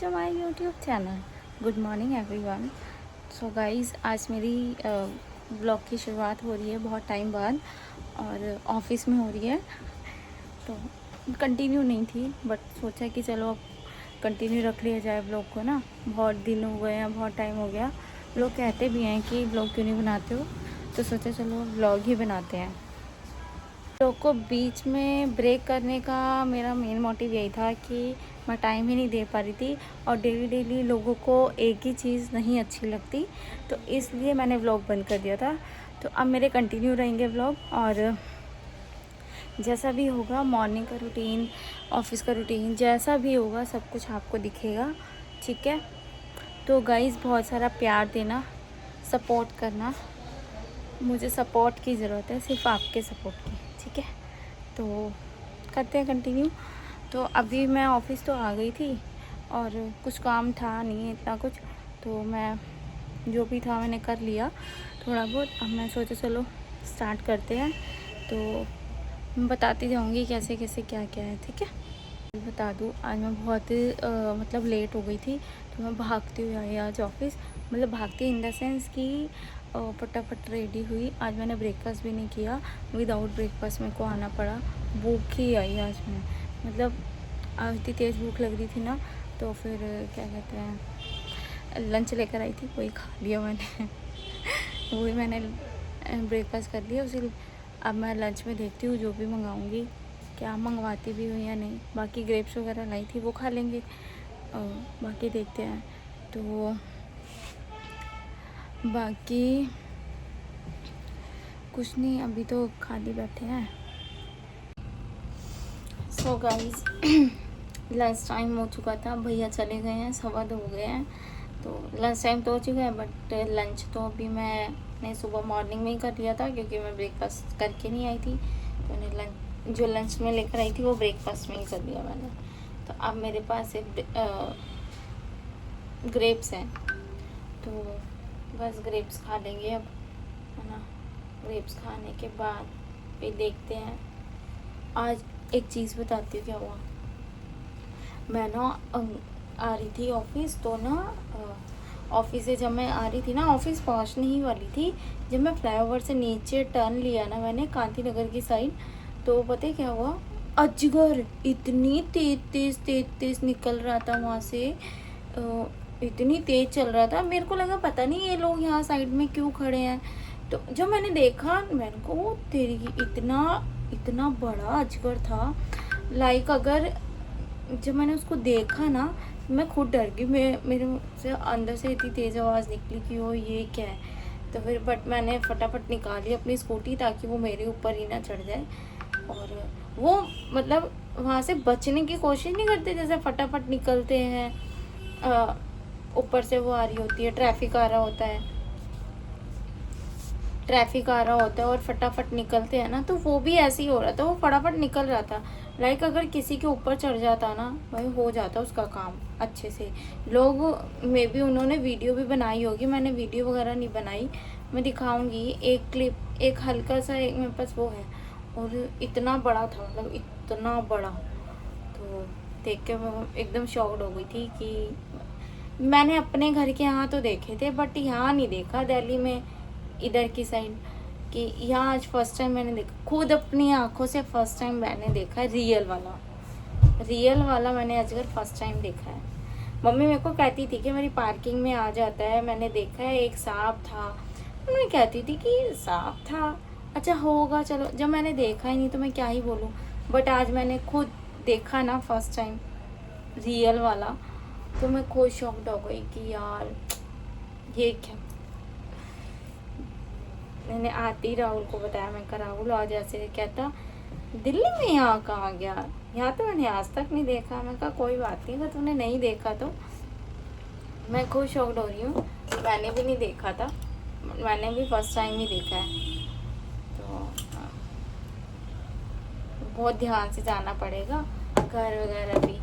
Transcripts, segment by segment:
To my YouTube channel. Good morning everyone. So guys, आज मेरी blog की शुरुआत हो रही है बहुत टाइम बाद और ऑफिस में हो रही है। तो कंटिन्यू नहीं थी, बट सोचा कि चलो अब कंटिन्यू रख लिया जाए ब्लॉग को ना। बहुत दिन हो गए हैं, बहुत टाइम हो गया। लोग कहते भी हैं कि ब्लॉग क्यों नहीं बनाते हो, तो सोचा चलो ब्लॉग ही बनाते हैं। ब्लॉग को बीच में ब्रेक करने का मेरा मेन मोटिव यही था कि मैं टाइम ही नहीं दे पा रही थी और डेली डेली लोगों को एक ही चीज़ नहीं अच्छी लगती, तो इसलिए मैंने व्लॉग बंद कर दिया था। तो अब मेरे कंटिन्यू रहेंगे व्लॉग, और जैसा भी होगा मॉर्निंग का रूटीन, ऑफिस का रूटीन, जैसा भी होगा सब कुछ आपको दिखेगा, ठीक है। तो गाइज़, बहुत सारा प्यार देना, सपोर्ट करना। मुझे सपोर्ट की ज़रूरत है, सिर्फ आपके सपोर्ट की, ठीक है। तो करते हैं कंटिन्यू। तो अभी मैं ऑफिस तो आ गई थी और कुछ काम था नहीं इतना कुछ, तो मैं जो भी था मैंने कर लिया थोड़ा बहुत। अब मैं सोचा चलो स्टार्ट करते हैं। तो मैं बताती जाऊँगी कैसे कैसे क्या क्या है, ठीक है। बता दूँ, आज मैं बहुत मतलब लेट हो गई थी, तो मैं भागती हुई आई आज ऑफिस। मतलब भागती इन द सेंस कि फटाफट रेडी हुई। आज मैंने ब्रेकफास्ट भी नहीं किया, विदाउट ब्रेकफास्ट मेरे को आना पड़ा। भूख ही आई आज मैं, मतलब आज इतनी तेज़ भूख लग रही थी ना। तो फिर क्या कहते हैं, लंच लेकर आई थी, वही खा लिया मैंने वही मैंने ब्रेकफास्ट कर लिया उसी। अब मैं लंच में देखती हूँ जो भी मंगाऊँगी, क्या मंगवाती भी हूँ या नहीं। बाकी ग्रेप्स वगैरह लाई थी, वो खा लेंगे, बाकी देखते हैं। तो बाकी कुछ नहीं, अभी तो खाली बैठे हैं। सो गाइस, लंच टाइम हो चुका था, भैया चले गए हैं, 2:15 हो गए हैं। तो लंच टाइम तो हो चुका है, बट लंच तो अभी मैंने सुबह मॉर्निंग में ही कर लिया था, क्योंकि मैं ब्रेकफास्ट करके नहीं आई थी। तो मैंने जो लंच में लेकर आई थी वो ब्रेकफास्ट में ही कर लिया मैंने। तो अब मेरे पास एक ग्रेप्स हैं, तो बस ग्रेप्स खा लेंगे अब, है ना। ग्रेप्स खाने के बाद फिर देखते हैं। आज एक चीज़ बताती हूँ क्या हुआ। मैं ना आ रही थी ऑफिस, तो ना ऑफिस से जब मैं आ रही थी ना, ऑफिस पहुंचने ही वाली थी, जब मैं फ्लाईओवर से नीचे टर्न लिया ना मैंने कांति नगर की साइड, तो पता है क्या हुआ। अजगर इतनी तेज तेज तेज तेज निकल रहा था वहाँ से, इतनी तेज चल रहा था। मेरे को लगा पता नहीं ये लोग यहाँ साइड में क्यों खड़े हैं। तो जब मैंने देखा, मैंने को तेरी इतना इतना बड़ा अजगर था। लाइक अगर जब मैंने उसको देखा ना, मैं खुद डर गई। मेरे से अंदर से इतनी तेज़ आवाज़ निकली कि ओ ये क्या है। तो फिर बट मैंने फटाफट निकाली अपनी स्कूटी, ताकि वो मेरे ऊपर ही ना चढ़ जाए। और वो मतलब वहाँ से बचने की कोशिश नहीं करते, जैसे फटाफट निकलते हैं। ऊपर से वो आ रही होती है, ट्रैफिक आ रहा होता है, और फटाफट निकलते हैं ना, तो वो भी ऐसे ही हो रहा था। वो फटाफट निकल रहा था। लाइक अगर किसी के ऊपर चढ़ जाता ना भाई, हो जाता उसका काम अच्छे से। लोग मे बी उन्होंने वीडियो भी बनाई होगी, मैंने वीडियो वगैरह नहीं बनाई। मैं दिखाऊंगी एक क्लिप, एक हल्का सा एक मेरे पास वो है। और इतना बड़ा था, मतलब इतना बड़ा। तो देख के मैं एकदम शॉक्ड हो गई थी कि मैंने अपने घर के यहाँ तो देखे थे, बट यहाँ नहीं देखा दिल्ली में, इधर की साइड। कि यहाँ आज फर्स्ट टाइम मैंने देखा, खुद अपनी आंखों से फर्स्ट टाइम मैंने देखा रियल वाला मैंने अजगर फर्स्ट टाइम देखा है। मम्मी मेरे को कहती थी कि मेरी पार्किंग में आ जाता है, मैंने देखा है, एक सांप था। मैं कहती थी कि सांप था, अच्छा होगा, चलो। जब मैंने देखा ही नहीं तो मैं क्या ही बोलूँ। बट आज मैंने खुद देखा ना फर्स्ट टाइम रियल वाला, तो मैं खुद शॉक्ड हो गई कि यार ये क्या। मैंने आते ही राहुल को बताया, मैं कहा राहुल आज ऐसे कहता, दिल्ली में यहाँ कहाँ गया, यहाँ तो मैंने आज तक नहीं देखा। मैं कहा कोई बात नहीं, अगर तूने नहीं देखा तो। मैं खुद शॉक्ड हो रही हूँ, मैंने भी नहीं देखा था, मैंने भी फर्स्ट टाइम ही देखा है। तो बहुत ध्यान से जाना पड़ेगा, घर वगैरह भी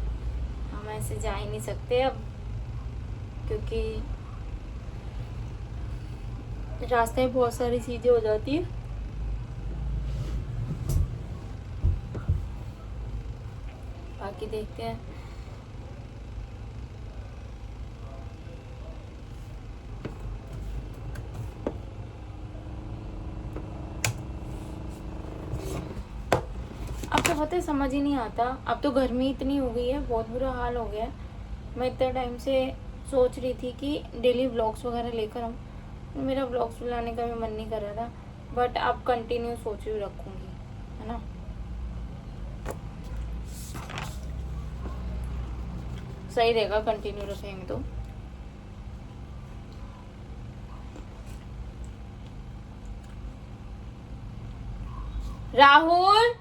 हम ऐसे जा ही नहीं सकते अब, क्योंकि रास्ते में बहुत सारी चीज़ें हो जाती है। बाकी देखते हैं। अब तो पता है समझ ही नहीं आता, अब तो गर्मी इतनी हो गई है, बहुत बुरा हाल हो गया है। मैं इतने टाइम से सोच रही थी कि डेली व्लॉग्स वगैरह लेकर आऊँ, मेरा व्लॉग्स बुलाने का भी मन नहीं कर रहा था, बट अब कंटिन्यू सोच रही रखूँगी, है ना। सही रहेगा कंटिन्यू रखेंगे तो। राहुल,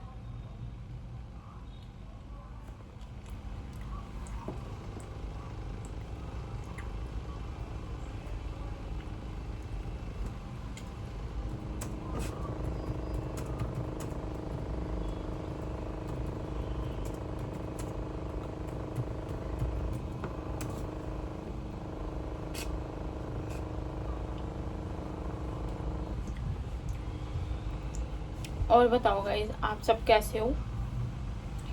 और बताओ गाइस, आप सब कैसे हो?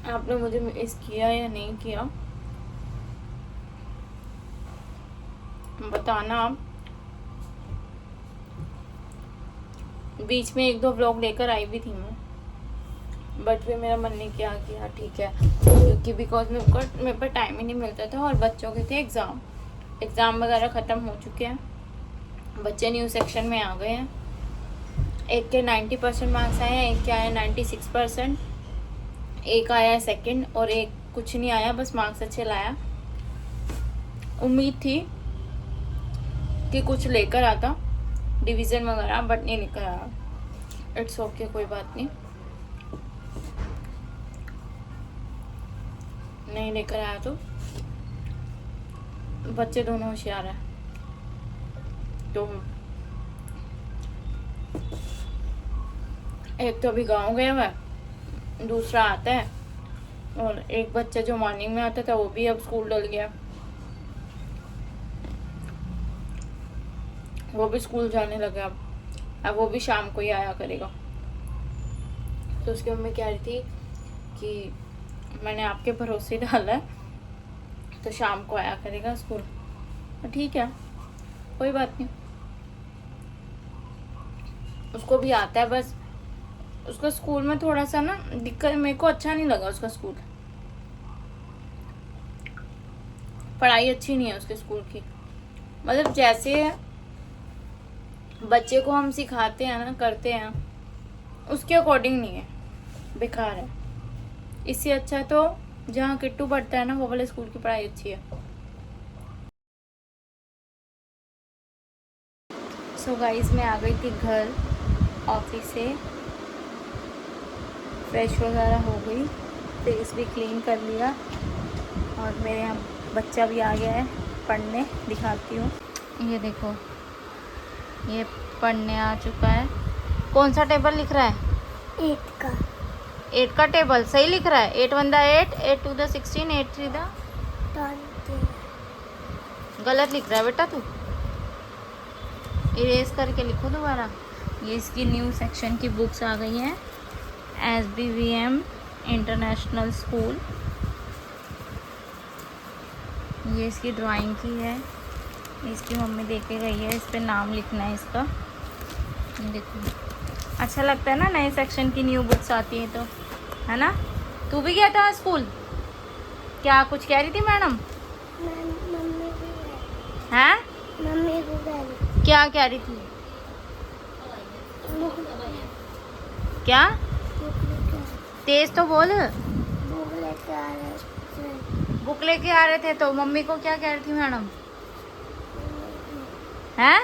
आपने मुझे मिस किया या नहीं किया बताना आप। बीच में 1-2 व्लॉग लेकर आई भी थी मैं, बट फिर मेरा मन नहीं किया कि हाँ ठीक है, क्योंकि बिकॉज मेरे पर टाइम ही नहीं मिलता था और बच्चों के थे एग्ज़ाम वगैरह ख़त्म हो चुके हैं, बच्चे न्यू सेक्शन में आ गए हैं। एक के 90% मार्क्स आए हैं, एक के आए 96%, एक आया सेकंड और एक कुछ नहीं आया, बस मार्क्स अच्छे लाया। उम्मीद थी कि कुछ लेकर आता डिवीज़न वगैरह, बट नहीं लेकर आया। इट्स ओके, कोई बात नहीं लेकर आया तो बच्चे दोनों होशियार है। तो एक तो अभी गांव गया हुआ है, दूसरा आता है, और एक बच्चा जो मॉर्निंग में आता था वो भी अब स्कूल डल गया, वो भी स्कूल जाने लगा। अब वो भी शाम को ही आया करेगा। तो उसकी मम्मी कह रही थी कि मैंने आपके भरोसे डाला है, तो शाम को आया करेगा स्कूल। तो ठीक है, कोई बात नहीं, उसको भी आता है। बस उसका स्कूल में थोड़ा सा ना दिक्कत, मेरे को अच्छा नहीं लगा उसका स्कूल, पढ़ाई अच्छी नहीं है उसके स्कूल की। मतलब जैसे बच्चे को हम सिखाते हैं ना, करते हैं, उसके अकॉर्डिंग नहीं है, बेकार है। इससे अच्छा तो जहाँ किट्टू पढ़ता है ना, वो वाले स्कूल की पढ़ाई अच्छी है। सो गाइस, मैं आ गई थी घर ऑफिस से, फ्रेश वगैरह हो गई, फेस भी क्लीन कर लिया, और मेरे यहाँ बच्चा भी आ गया है पढ़ने। दिखाती हूँ, ये देखो, ये पढ़ने आ चुका है। कौन सा टेबल लिख रहा है? 8 का टेबल सही लिख रहा है। 8 1 8, 8 2 16, 8 3 गलत लिख रहा है बेटा, तू इरेज करके लिखो दोबारा। ये इसकी न्यू सेक्शन की बुक्स आ गई हैं, SBVM इंटरनेशनल स्कूल। ये इसकी ड्राइंग की है, इसकी मम्मी दे के गई है, इस पे नाम लिखना है इसका। देखो, अच्छा लगता है ना, नए सेक्शन की न्यू बुक्स आती है तो, है ना। तू भी गया था स्कूल? क्या कुछ कह रही थी मैडम? हैं? क्या कह रही थी? क्या? तेज तो बोल। बुक लेके आ रहे थे, तो मम्मी को क्या कह रही थी मैडम? हैं?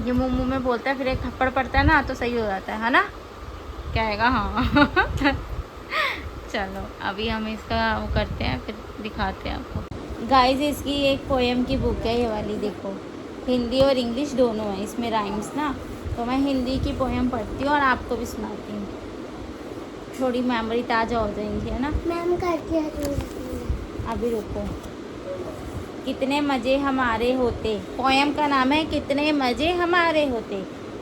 ये मुंह में बोलता है, फिर एक थप्पड़ पड़ता है ना तो सही हो जाता है ना। क्या आएगा? हाँ। चलो अभी हम इसका वो करते हैं, फिर दिखाते हैं आपको। गाइस, इसकी एक पोएम की बुक है ये वाली, देखो, हिंदी और इंग्लिश दोनों है इसमें राइम्स ना। तो मैं हिंदी की पोएम पढ़ती हूँ और आपको भी सुनाती हूँ, थोड़ी मेमोरी ताज़ा हो जाएंगी, है ना। मैम करती है, अभी रुको। कितने मज़े हमारे होते, पोएम का नाम है कितने मज़े हमारे होते।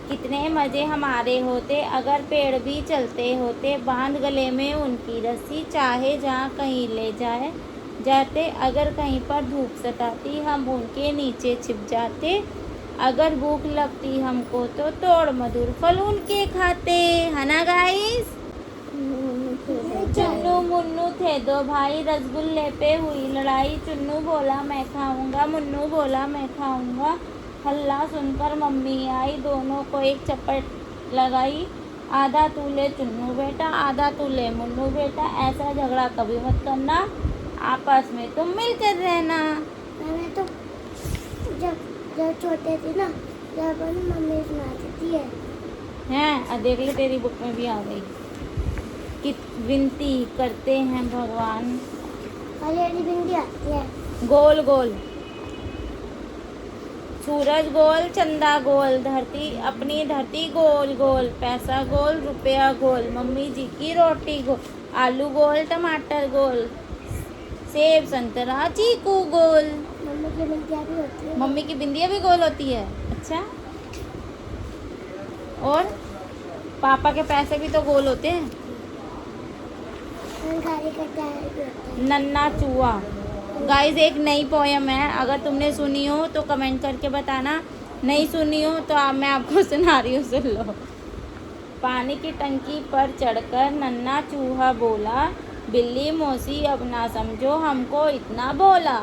कितने मज़े हमारे होते अगर पेड़ भी चलते होते, बांध गले में उनकी रस्सी, चाहे जहाँ कहीं ले जाते। अगर कहीं पर धूप सताती हम उनके नीचे छिप जाते, अगर भूख लगती हमको तो तोड़ मधुर फल उनके खाते, है ना गाइस। चुन्नू मुन्नू थे दो भाई, रसगुल्ले पे हुई लड़ाई। चुन्नू बोला मैं खाऊंगा, मुन्नू बोला मैं खाऊंगा। हल्ला सुनकर मम्मी आई, दोनों को एक चपट लगाई। आधा तू ले चुन्नू बेटा, आधा तू ले मुन्नू बेटा, ऐसा झगड़ा कभी मत करना, आपस में तुम मिलकर रहना। मैंने तो जब जब छोटे थे ना, जब मम्मी सुनाती है हैं, देख ले तेरी बुक में भी आ गई कि विनती करते हैं भगवान। हरी बिंदी आती है। गोल गोल सूरज गोल, चंदा गोल, धरती अपनी धरती गोल गोल, पैसा गोल, रुपया गोल, मम्मी जी की रोटी गोल, आलू गोल, टमाटर गोल, सेब संतरा चीकू गोल। मम्मी की बिंदियाँ भी होती है। मम्मी की बिंदियाँ भी गोल होती है। अच्छा, और पापा के पैसे भी तो गोल होते हैं। खाली कट्टा भी होता है। नन्ना चूहा। गाइस एक नई पोयम है, अगर तुमने सुनी हो तो कमेंट करके बताना, नहीं सुनी हो तो मैं आपको सुना रही हूँ, सुन लो। पानी की टंकी पर चढ़कर नन्ना चूहा बोला, बिल्ली मौसी अब ना समझो हमको इतना बोला।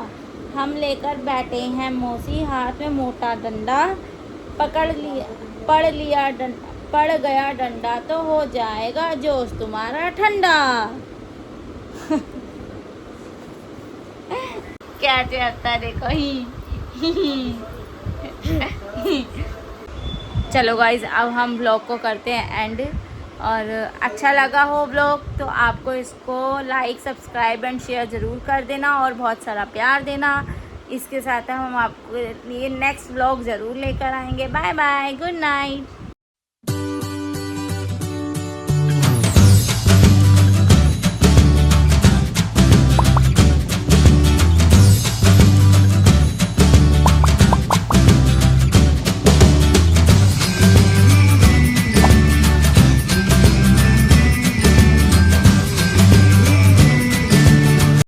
हम लेकर बैठे हैं मौसी हाथ में मोटा डंडा, पड़ गया डंडा तो हो जाएगा जोश तुम्हारा ठंडा। क्या चाहता देखो ही। चलो गाइज अब हम ब्लॉग को करते हैं एंड, और अच्छा लगा हो ब्लॉग तो आपको इसको लाइक सब्सक्राइब एंड शेयर ज़रूर कर देना और बहुत सारा प्यार देना। इसके साथ हम आपके लिए नेक्स्ट ब्लॉग ज़रूर लेकर आएंगे। Bye bye, good night.